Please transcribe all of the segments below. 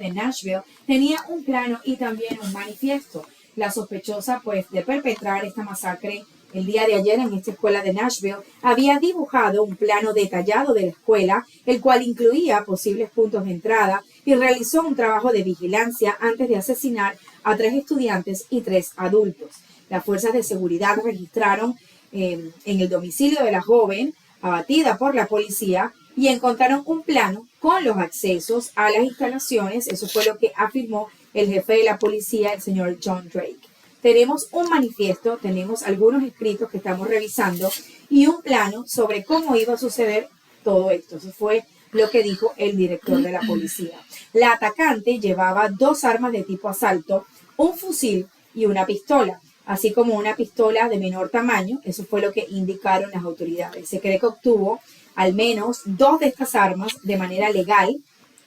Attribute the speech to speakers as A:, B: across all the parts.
A: de Nashville tenía un plano y también un manifiesto. La sospechosa, pues, de perpetrar esta masacre el día de ayer en esta escuela de Nashville, había dibujado un plano detallado de la escuela, el cual incluía posibles puntos de entrada y realizó un trabajo de vigilancia antes de asesinar a 3 estudiantes y 3 adultos. Las fuerzas de seguridad registraron en el domicilio de la joven, abatida por la policía, y encontraron un plano con los accesos a las instalaciones. Eso fue lo que afirmó el jefe de la policía, el señor John Drake. Tenemos un manifiesto, tenemos algunos escritos que estamos revisando y un plano sobre cómo iba a suceder todo esto. Eso fue lo que dijo el director de la policía. La atacante llevaba 2 armas de tipo asalto, un fusil y una pistola, así como una pistola de menor tamaño. Eso fue lo que indicaron las autoridades. Se cree que obtuvo al menos 2 de estas armas de manera legal,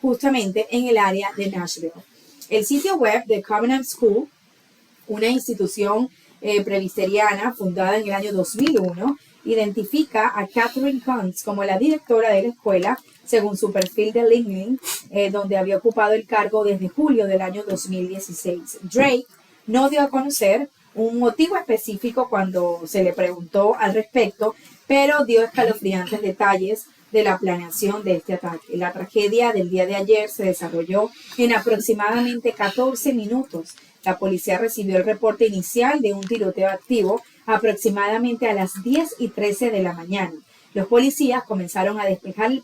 A: justamente en el área de Nashville. El sitio web de Covenant School, una institución presbiteriana fundada en el año 2001, identifica a Catherine Kuntz como la directora de la escuela, según su perfil de LinkedIn, donde había ocupado el cargo desde julio del año 2016. Drake no dio a conocer un motivo específico cuando se le preguntó al respecto, pero dio escalofriantes detalles de la planeación de este ataque. La tragedia del día de ayer se desarrolló en aproximadamente 14 minutos. La policía recibió el reporte inicial de un tiroteo activo aproximadamente a las 10:13 de la mañana. Los policías comenzaron a despejar el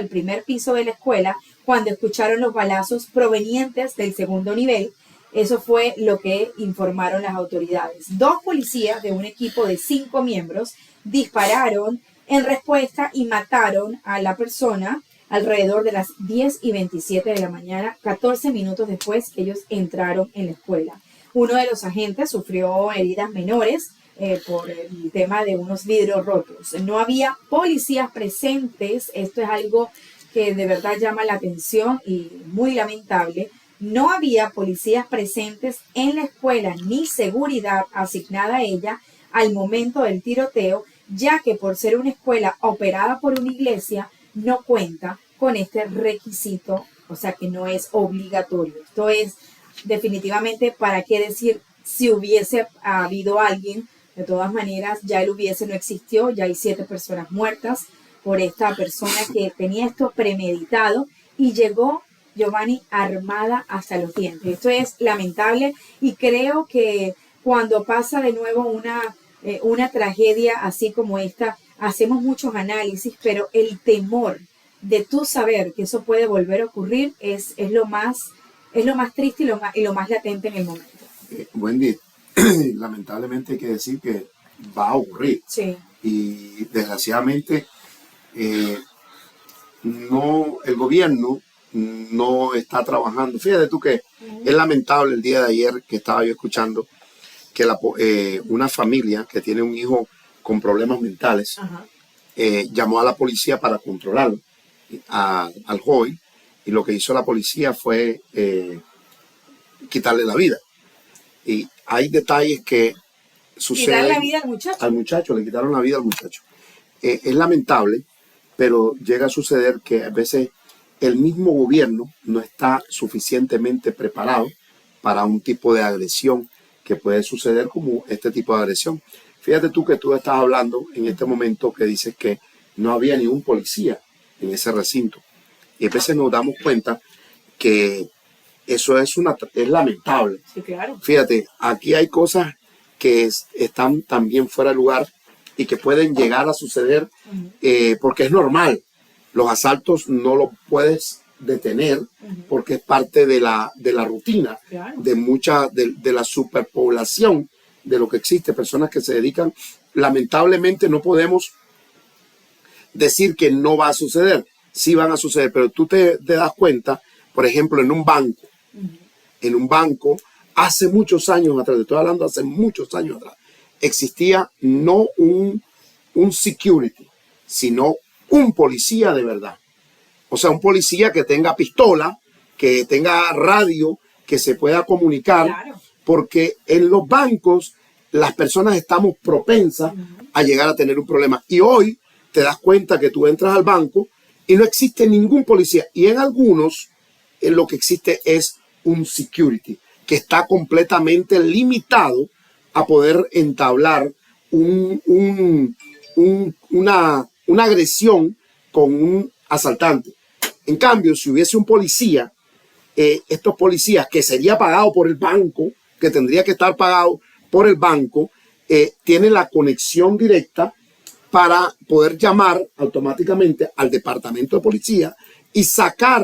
A: primer piso de la escuela, cuando escucharon los balazos provenientes del segundo nivel. Eso fue lo que informaron las autoridades. 2 policías de un equipo de 5 miembros dispararon en respuesta y mataron a la persona alrededor de las 10:27 de la mañana, 14 minutos después que ellos entraron en la escuela. Uno de los agentes sufrió heridas menores por el tema de unos vidrios rotos. No había policías presentes. Esto es algo que de verdad llama la atención y muy lamentable. No había policías presentes en la escuela ni seguridad asignada a ella al momento del tiroteo, ya que por ser una escuela operada por una iglesia, no cuenta con este requisito, o sea que no es obligatorio. Esto es definitivamente, ¿para qué decir si hubiese habido alguien? De todas maneras, ya el hubiese no existió, ya hay 7 personas muertas por esta persona que tenía esto premeditado y llegó, Giovanni, armada hasta los dientes. Esto es lamentable y creo que cuando pasa de nuevo una tragedia así como esta, hacemos muchos análisis, pero el temor de tú saber que eso puede volver a ocurrir es lo más triste y lo más latente en el momento.
B: Wendy, lamentablemente hay que decir que va a ocurrir.
A: Sí.
B: Y desgraciadamente el gobierno no está trabajando. Fíjate tú que es lamentable el día de ayer que estaba yo escuchando que una familia que tiene un hijo con problemas mentales llamó a la policía para controlarlo, al joven, y lo que hizo la policía fue quitarle la vida. Y hay detalles que suceden.
A: ¿Quitarle la vida al muchacho?
B: Al muchacho, le quitaron la vida al muchacho. Es lamentable, pero llega a suceder que a veces el mismo gobierno no está suficientemente preparado para un tipo de agresión que puede suceder como este tipo de agresión. Fíjate tú que tú estás hablando en este momento que dices que no había ni un policía en ese recinto. Y a veces nos damos cuenta que eso es lamentable.
A: Sí, claro.
B: Fíjate, aquí hay cosas que están también fuera de lugar y que pueden llegar a suceder porque es normal. Los asaltos no los puedes detener porque es parte de la rutina, claro, de la superpoblación de lo que existe, personas que se dedican. Lamentablemente no podemos decir que no va a suceder, sí van a suceder, pero tú te das cuenta, por ejemplo, en un banco, hace muchos años atrás, te estoy hablando hace muchos años atrás, existía no un security, sino un policía de verdad. O sea, un policía que tenga pistola, que tenga radio, que se pueda comunicar, claro, porque en los bancos las personas estamos propensas a llegar a tener un problema. Y hoy te das cuenta que tú entras al banco y no existe ningún policía. Y en algunos lo que existe es un security que está completamente limitado a poder entablar una agresión con un asaltante. En cambio, si hubiese un policía, estos policías que sería pagado por el banco, que tendría que estar pagado por el banco, tienen la conexión directa para poder llamar automáticamente al departamento de policía y sacar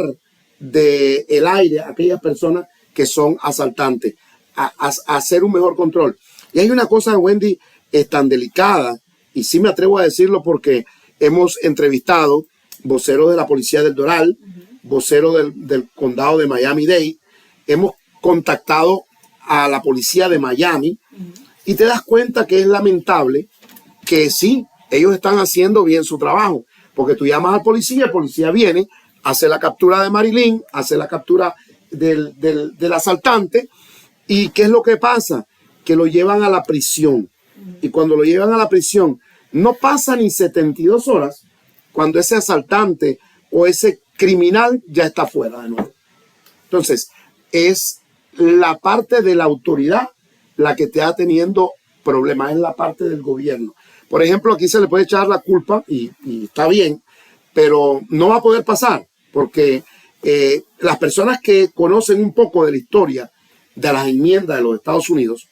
B: del aire a aquellas personas que son asaltantes, a hacer un mejor control. Y hay una cosa, Wendy, tan delicada, y sí me atrevo a decirlo porque hemos entrevistado voceros de la policía del Doral, voceros del condado de Miami-Dade, hemos contactado a la policía de Miami, y te das cuenta que es lamentable que sí, ellos están haciendo bien su trabajo, porque tú llamas al policía, el policía viene, hace la captura de Marilyn, hace la captura del asaltante, y ¿qué es lo que pasa? Que lo llevan a la prisión, y cuando lo llevan a la prisión, no pasa ni 72 horas cuando ese asaltante o ese criminal ya está fuera de nuevo. Entonces, es la parte de la autoridad la que te está teniendo problemas, es la parte del gobierno. Por ejemplo, aquí se le puede echar la culpa, y está bien, pero no va a poder pasar, porque las personas que conocen un poco de la historia de las enmiendas de los Estados Unidos,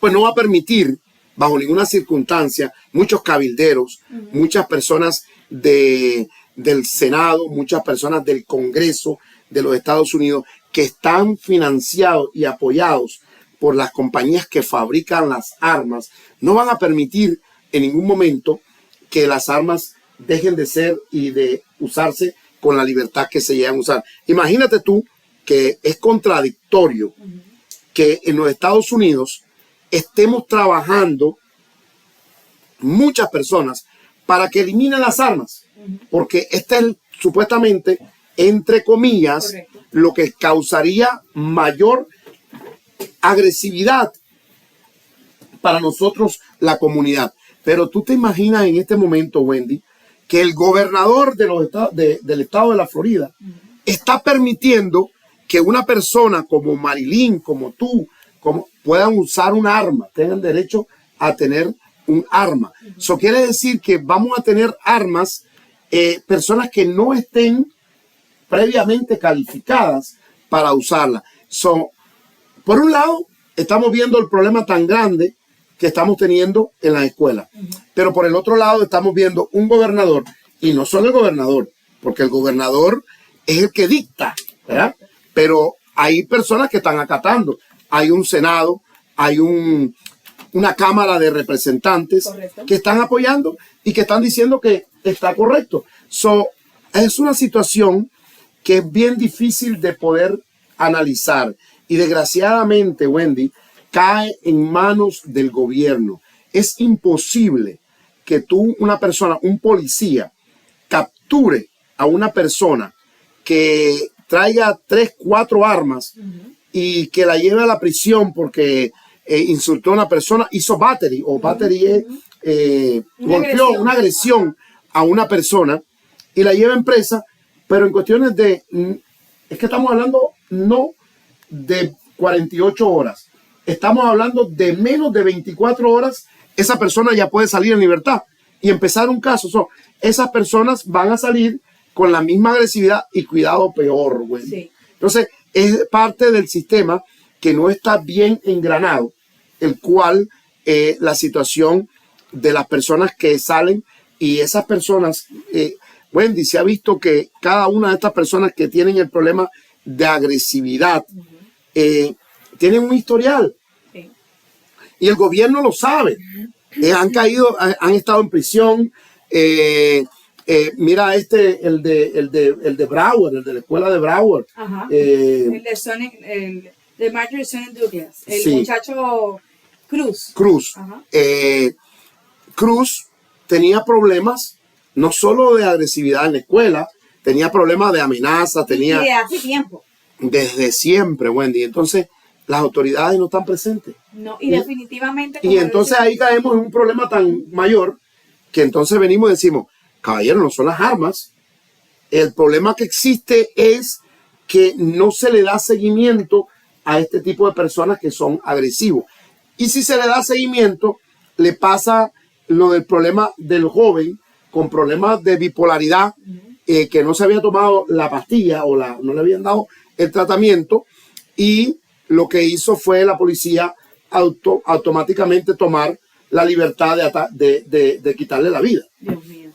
B: pues no va a permitir, bajo ninguna circunstancia, muchos cabilderos, muchas personas del Senado, muchas personas del Congreso de los Estados Unidos que están financiados y apoyados por las compañías que fabrican las armas, no van a permitir en ningún momento que las armas dejen de ser y de usarse con la libertad que se llegan a usar. Imagínate tú que es contradictorio que en los Estados Unidos estemos trabajando muchas personas para que eliminen las armas, porque este es supuestamente, entre comillas, correcto, lo que causaría mayor agresividad para nosotros, la comunidad. Pero tú te imaginas en este momento, Wendy, que el gobernador de los del estado de la Florida está permitiendo que una persona como Marilyn, como tú, puedan usar un arma, tengan derecho a tener un arma. Eso quiere decir que vamos a tener armas, personas que no estén previamente calificadas para usarla. Por un lado, estamos viendo el problema tan grande que estamos teniendo en las escuelas. Pero por el otro lado, estamos viendo un gobernador, y no solo el gobernador, porque el gobernador es el que dicta, ¿verdad? Pero hay personas que están acatando. Hay un Senado, hay una Cámara de Representantes, correcto, que están apoyando y que están diciendo que está correcto. Es una situación que es bien difícil de poder analizar. Y desgraciadamente, Wendy, cae en manos del gobierno. Es imposible que una persona, un policía, capture a una persona que traiga 3, 4 armas y que la lleve a la prisión porque insultó a una persona, hizo battery, o battery golpeó una agresión a una persona y la lleva en presa, pero en cuestiones es que estamos hablando no de 48 horas, estamos hablando de menos de 24 horas, esa persona ya puede salir en libertad y empezar un caso. Esas personas van a salir con la misma agresividad y cuidado peor, güey. Sí. Entonces, es parte del sistema que no está bien engranado, el cual la situación de las personas que salen, y esas personas, Wendy, se ha visto que cada una de estas personas que tienen el problema de agresividad tienen un historial. Sí. Y el gobierno lo sabe. Han estado en prisión. Mira el de Broward, el de la escuela de Broward.
A: El de Marjorie Stoneman Douglas. El sí, muchacho Cruz.
B: Cruz tenía problemas no solo de agresividad en la escuela, tenía problemas de amenazas, tenía...
A: Y de hace tiempo.
B: Desde siempre, Wendy. Entonces, las autoridades no están presentes.
A: No, y definitivamente...
B: Y entonces ahí caemos en un problema tan mayor que entonces venimos y decimos, caballero, no son las armas, El problema que existe es que no se le da seguimiento a este tipo de personas que son agresivos. Y si se le da seguimiento, le pasa lo del problema del joven con problemas de bipolaridad, que no se había tomado la pastilla o no le habían dado el tratamiento, y lo que hizo fue la policía automáticamente tomar la libertad de quitarle la vida.
A: Dios mío.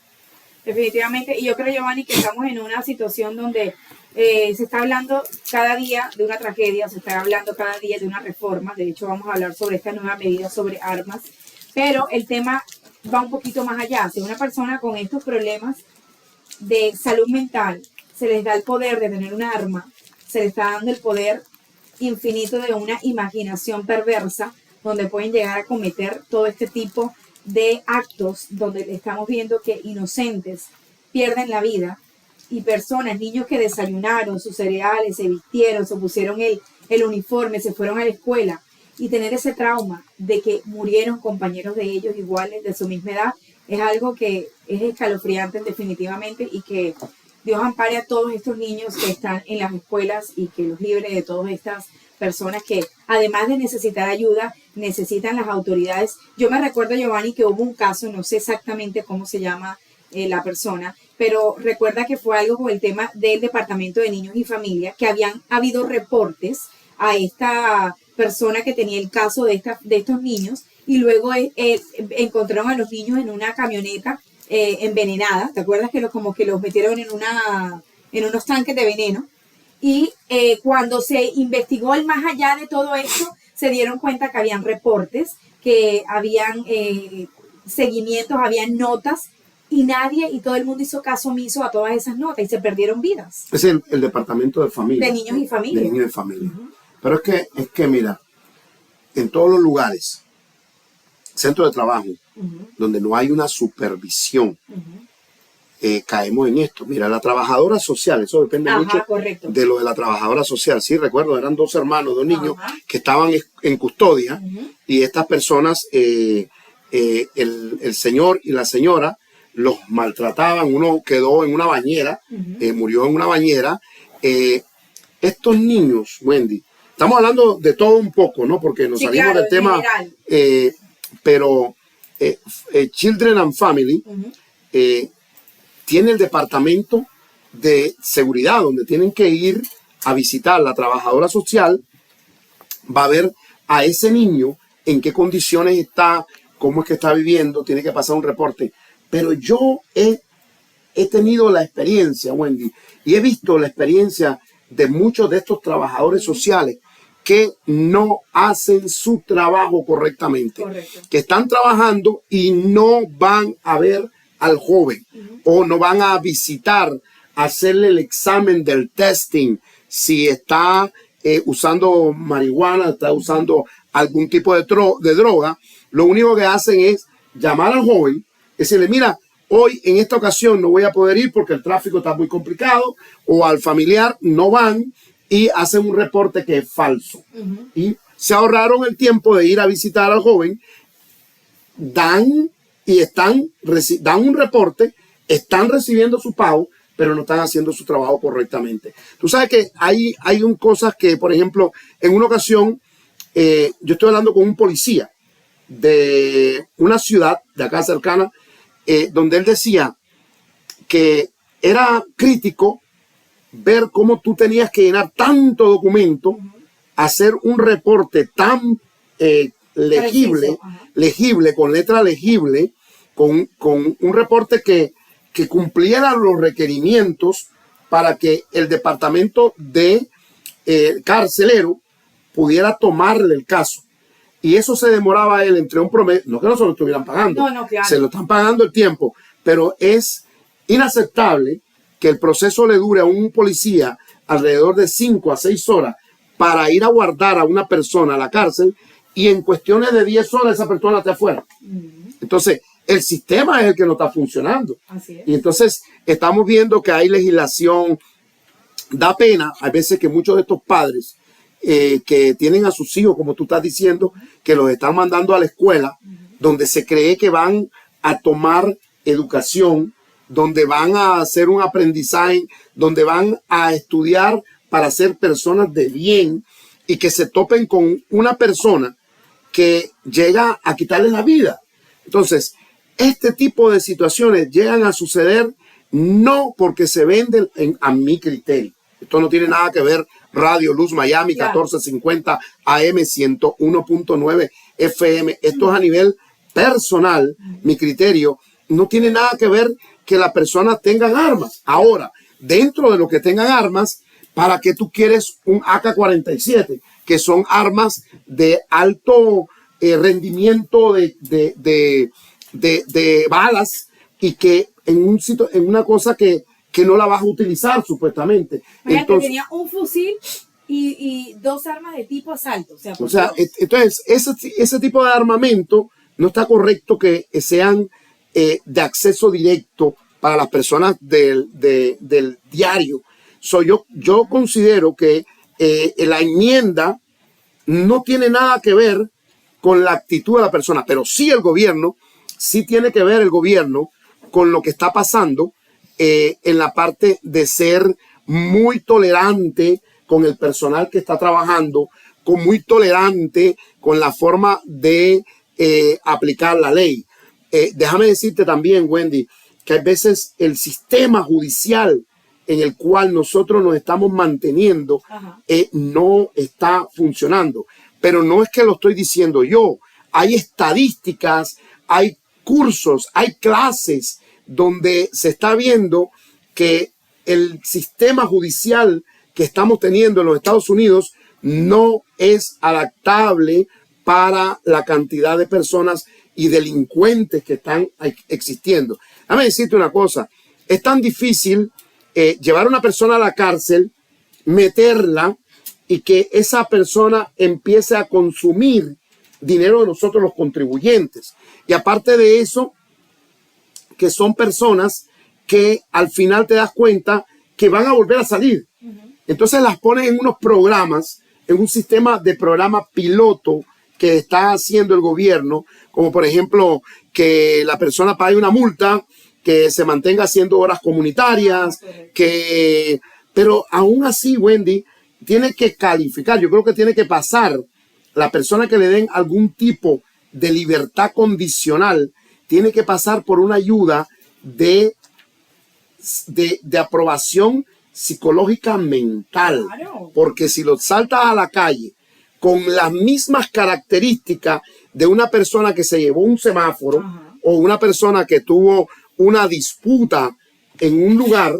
A: Definitivamente, y yo creo, Giovanni, que estamos en una situación donde se está hablando cada día de una tragedia, se está hablando cada día de una reforma. De hecho, vamos a hablar sobre esta nueva medida sobre armas, pero el tema va un poquito más allá. Si una persona con estos problemas de salud mental se les da el poder de tener un arma, se les está dando el poder infinito de una imaginación perversa, donde pueden llegar a cometer todo este tipo de actos, donde estamos viendo que inocentes pierden la vida, y personas, niños que desayunaron sus cereales, se vistieron, se pusieron el uniforme, se fueron a la escuela, y tener ese trauma de que murieron compañeros de ellos iguales, de su misma edad, es algo que es escalofriante definitivamente, y que Dios ampare a todos estos niños que están en las escuelas y que los libre de todas estas personas que, además de necesitar ayuda, necesitan las autoridades. Yo me recuerdo, Giovanni, que hubo un caso, no sé exactamente cómo se llama la persona, pero recuerda que fue algo con el tema del Departamento de Niños y Familia, que habían habido reportes a esta persona que tenía el caso de estos niños, y luego encontraron a los niños en una camioneta envenenada. ¿Te acuerdas que como que los metieron en unos tanques de veneno? Y cuando se investigó el más allá de todo esto, se dieron cuenta que habían reportes, que habían seguimientos, habían notas, y todo el mundo hizo caso omiso a todas esas notas y se perdieron vidas.
B: Es el departamento de familia.
A: De niños y familia.
B: De niños y familia. Pero es que mira, en todos los lugares, centros de trabajo, donde no hay una supervisión, caemos en esto. Mira, la trabajadora social, eso depende mucho de lo de la trabajadora social. Sí, recuerdo, eran dos hermanos, dos niños que estaban en custodia, y estas personas, el señor y la señora, los maltrataban. Uno quedó en una bañera, murió en una bañera. Estos niños, Wendy, estamos hablando de todo un poco, ¿no? Porque nos salimos del tema, pero Children and Family tiene el departamento de seguridad, donde tienen que ir a visitar. La trabajadora social va a ver a ese niño en qué condiciones está, cómo es que está viviendo, tiene que pasar un reporte. Pero yo he tenido la experiencia, Wendy, y he visto la experiencia de muchos de estos trabajadores sociales que no hacen su trabajo correctamente. Que están trabajando y no van a ver al joven, o no van a visitar, hacerle el examen del testing, si está usando marihuana, está usando algún tipo de droga. Lo único que hacen es llamar al joven, decirle: mira, hoy en esta ocasión no voy a poder ir porque el tráfico está muy complicado, o al familiar no van, y hacen un reporte que es falso. Y se ahorraron el tiempo de ir a visitar al joven, dan un reporte, están recibiendo su pago, pero no están haciendo su trabajo correctamente. Tú sabes que hay cosas que, por ejemplo, en una ocasión, yo estoy hablando con un policía de una ciudad de acá cercana, donde él decía que era crítico ver cómo tú tenías que llenar tanto documento, hacer un reporte tan legible, con letra legible, con un reporte que cumpliera los requerimientos para que el departamento de carcelero pudiera tomarle el caso. Y eso se demoraba a él entre un promedio, no que no se lo estuvieran pagando,
A: claro.
B: Se lo están pagando el tiempo, pero es inaceptable que el proceso le dure a un policía alrededor de 5 a 6 horas para ir a guardar a una persona a la cárcel, y en cuestiones de 10 horas esa persona está afuera. Entonces, el sistema es el que no está funcionando.
A: Así es.
B: Y entonces estamos viendo que hay legislación. Da pena a veces que muchos de estos padres que tienen a sus hijos, como tú estás diciendo, que los están mandando a la escuela, donde se cree que van a tomar educación, donde van a hacer un aprendizaje, donde van a estudiar para ser personas de bien y que se topen con una persona que llega a quitarles la vida. Entonces, este tipo de situaciones llegan a suceder no porque se venden a mi criterio. Esto no tiene nada que ver Radio Luz Miami, 1450 AM, 101.9 FM. Esto es a nivel personal. Mi criterio no tiene nada que ver que las personas tengan armas. Ahora, dentro de lo que tengan armas, ¿para qué tú quieres un AK-47? Que son armas de alto rendimiento de balas y que en un sitio, en una cosa que no la vas a utilizar supuestamente.
A: Entonces, tenía un fusil y dos armas de tipo asalto.
B: Entonces ese tipo de armamento no está correcto que sean de acceso directo para las personas del diario. Yo considero que la enmienda no tiene nada que ver con la actitud de la persona, pero sí el gobierno, sí tiene que ver el gobierno con lo que está pasando en la parte de ser muy tolerante con el personal que está trabajando, muy tolerante con la forma de aplicar la ley. Déjame decirte también, Wendy, que a veces el sistema judicial en el cual nosotros nos estamos manteniendo no está funcionando. Pero no es que lo estoy diciendo yo. Hay estadísticas, hay cursos, hay clases donde se está viendo que el sistema judicial que estamos teniendo en los Estados Unidos no es adaptable para la cantidad de personas y delincuentes que están existiendo. Déjame decirte una cosa, es tan difícil llevar a una persona a la cárcel, meterla y que esa persona empiece a consumir dinero de nosotros los contribuyentes. Y aparte de eso, que son personas que al final te das cuenta que van a volver a salir. Entonces las ponen en unos programas, en un sistema de programa piloto que está haciendo el gobierno, como por ejemplo que la persona pague una multa, que se mantenga haciendo horas comunitarias, pero aún así, Wendy, tiene que calificar. Yo creo que tiene que pasar la persona que le den algún tipo de libertad condicional, tiene que pasar por una ayuda de aprobación psicológica mental. Claro. Porque si lo saltas a la calle con las mismas características de una persona que se llevó un semáforo o una persona que tuvo una disputa en un lugar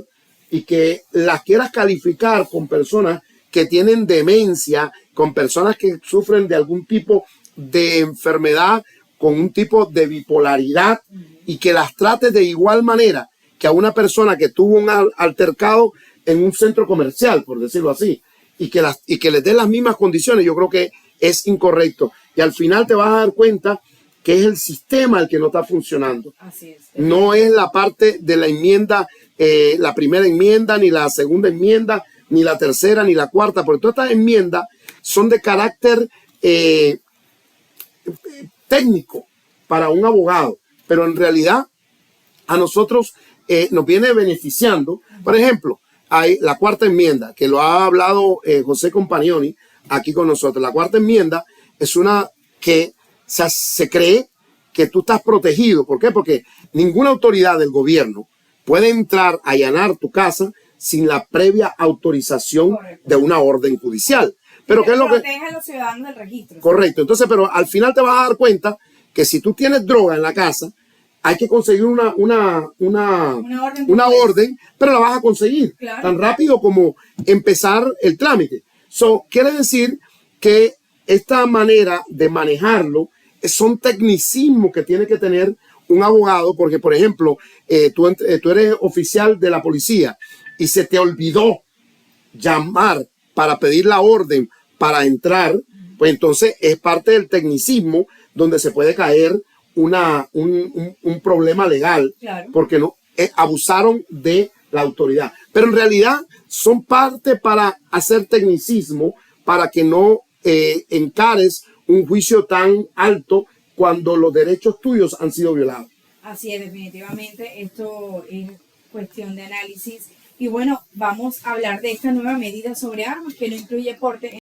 B: y que las quieras calificar con personas que tienen demencia, con personas que sufren de algún tipo de enfermedad, con un tipo de bipolaridad y que las trates de igual manera que a una persona que tuvo un altercado en un centro comercial, por decirlo así, y que les dé las mismas condiciones, yo creo que es incorrecto. Y al final te vas a dar cuenta que es el sistema el que no está funcionando. Así es. No es la parte de la enmienda, la primera enmienda, ni la segunda enmienda, ni la tercera, ni la cuarta, porque todas estas enmiendas son de carácter técnico para un abogado, pero en realidad a nosotros nos viene beneficiando. Por ejemplo, hay la cuarta enmienda, que lo ha hablado José Compagnoni aquí con nosotros. La cuarta enmienda es una que se cree que tú estás protegido. ¿Por qué? Porque ninguna autoridad del gobierno puede entrar a allanar tu casa sin la previa autorización de una orden judicial. Pero ¿qué es lo que
A: protege a los ciudadanos del registro?
B: Correcto. Entonces, pero al final te vas a dar cuenta que si tú tienes droga en la casa, hay que conseguir una orden, pero la vas a conseguir tan rápido como empezar el trámite. Quiere decir que esta manera de manejarlo son tecnicismos que tiene que tener un abogado, porque, por ejemplo, tú eres oficial de la policía y se te olvidó llamar para pedir la orden para entrar, pues entonces es parte del tecnicismo donde se puede caer un problema legal, porque no abusaron de la autoridad. Pero en realidad son parte para hacer tecnicismo, para que no encares un juicio tan alto cuando los derechos tuyos han sido violados.
A: Así es, definitivamente esto es cuestión de análisis. Y bueno, vamos a hablar de esta nueva medida sobre armas que no incluye porte